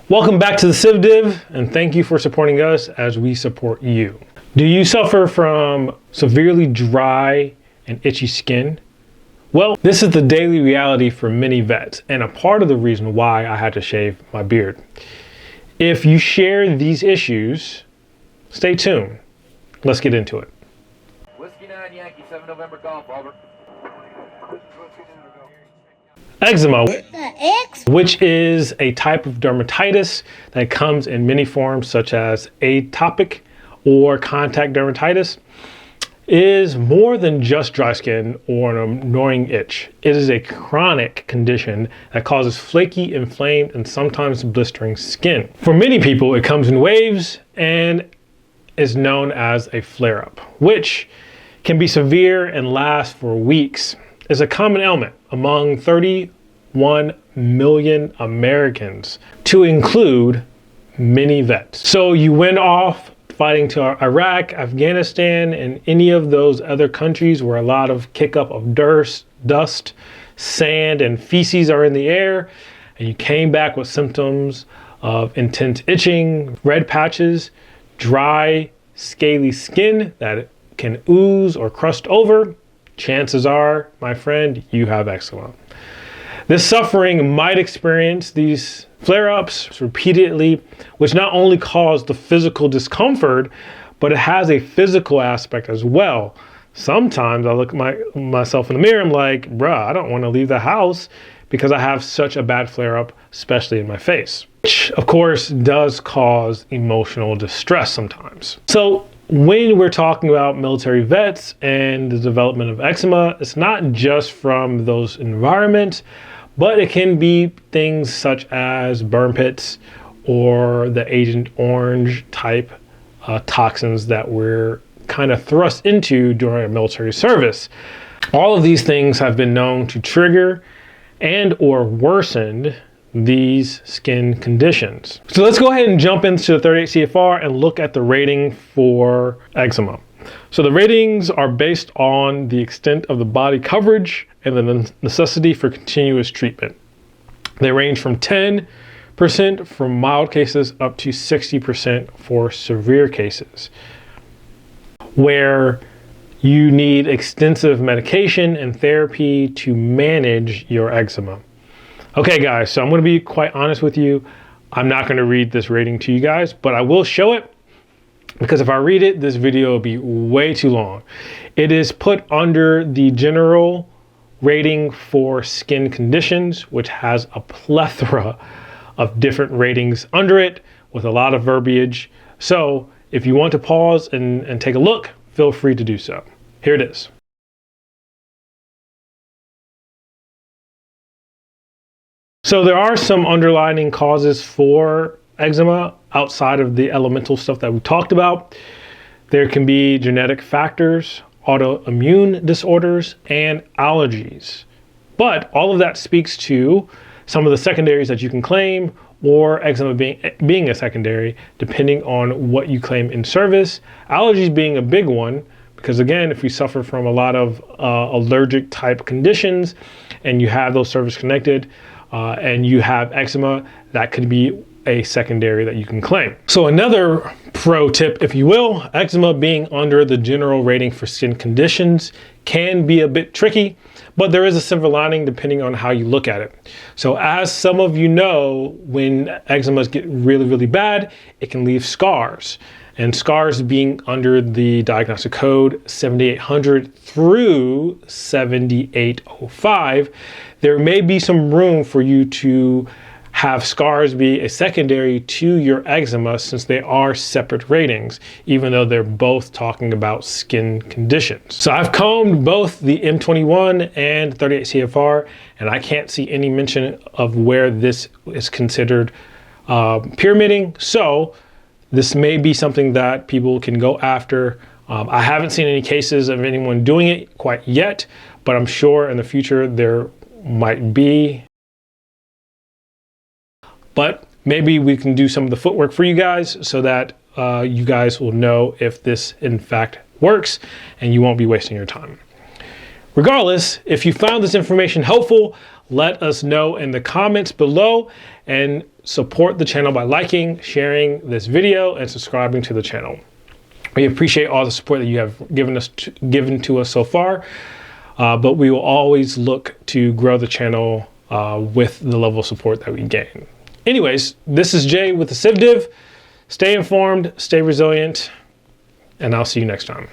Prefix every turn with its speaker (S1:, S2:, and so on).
S1: Welcome back to the TheCivDiv, and thank you for supporting us as we support you. Do you suffer from severely dry and itchy skin? Well, this is the daily reality for many vets, and a part of the reason why I had to shave my beard. If you share these issues, stay tuned. Let's get into it.
S2: Whiskey 9 Yankee 7 November Golf, Albert.
S1: Eczema, which is a type of dermatitis that comes in many forms such as atopic or contact dermatitis, is more than just dry skin or an annoying itch. It is a chronic condition that causes flaky, inflamed, and sometimes blistering skin. For many people, it comes in waves and is known as a flare-up, which can be severe and last for weeks. It's a common ailment among 31 million Americans, to include many vets. So you went off fighting to Iraq, Afghanistan, and any of those other countries where a lot of kick-up of dust, sand, and feces are in the air, and you came back with symptoms of intense itching, red patches, dry, scaly skin that can ooze or crust over, chances are, my friend, you have eczema. This suffering might experience these flare-ups repeatedly, which not only cause the physical discomfort, but it has a physical aspect as well. Sometimes I look at myself in the mirror, I'm like, bruh, I don't want to leave the house because I have such a bad flare-up, especially in my face, which of course does cause emotional distress sometimes. So when we're talking about military vets and the development of eczema, it's not just from those environments, but it can be things such as burn pits or the Agent Orange type toxins that we're kind of thrust into during our military service. All of these things have been known to trigger and or worsen these skin conditions. So let's go ahead and jump into the 38 CFR and look at the rating for eczema. So the ratings are based on the extent of the body coverage and the necessity for continuous treatment. They range from 10% for mild cases up to 60% for severe cases, where you need extensive medication and therapy to manage your eczema. Okay guys, so I'm going to be quite honest with you. I'm not going to read this rating to you guys, but I will show it, because if I read it, this video will be way too long. It is put under the general rating for skin conditions, which has a plethora of different ratings under it with a lot of verbiage. So if you want to pause and take a look, feel free to do so. Here it is. So there are some underlying causes for eczema outside of the elemental stuff that we talked about. There can be genetic factors, autoimmune disorders, and allergies. But all of that speaks to some of the secondaries that you can claim, or eczema being a secondary, depending on what you claim in service. Allergies being a big one, because again, if you suffer from a lot of allergic type conditions and you have those service connected, and you have eczema, that could be a secondary that you can claim. So another pro tip, if you will, eczema being under the general rating for skin conditions can be a bit tricky, but there is a silver lining depending on how you look at it. So as some of you know, when eczemas get really, really bad, it can leave scars. And scars being under the diagnostic code 7800 through 7805, there may be some room for you to have scars be a secondary to your eczema, since they are separate ratings, even though they're both talking about skin conditions. So I've combed both the M21 and 38 CFR, and I can't see any mention of where this is considered pyramiding. So this may be something that people can go after. I haven't seen any cases of anyone doing it quite yet, but I'm sure in the future there might be. But maybe we can do some of the footwork for you guys so that you guys will know if this in fact works and you won't be wasting your time. Regardless, if you found this information helpful, let us know in the comments below, and support the channel by liking, sharing this video, and subscribing to the channel. We appreciate all the support that you have given to us so far, but we will always look to grow the channel with the level of support that we gain. Anyways, this is Jay with TheCivDiv. Stay informed, stay resilient, and I'll see you next time.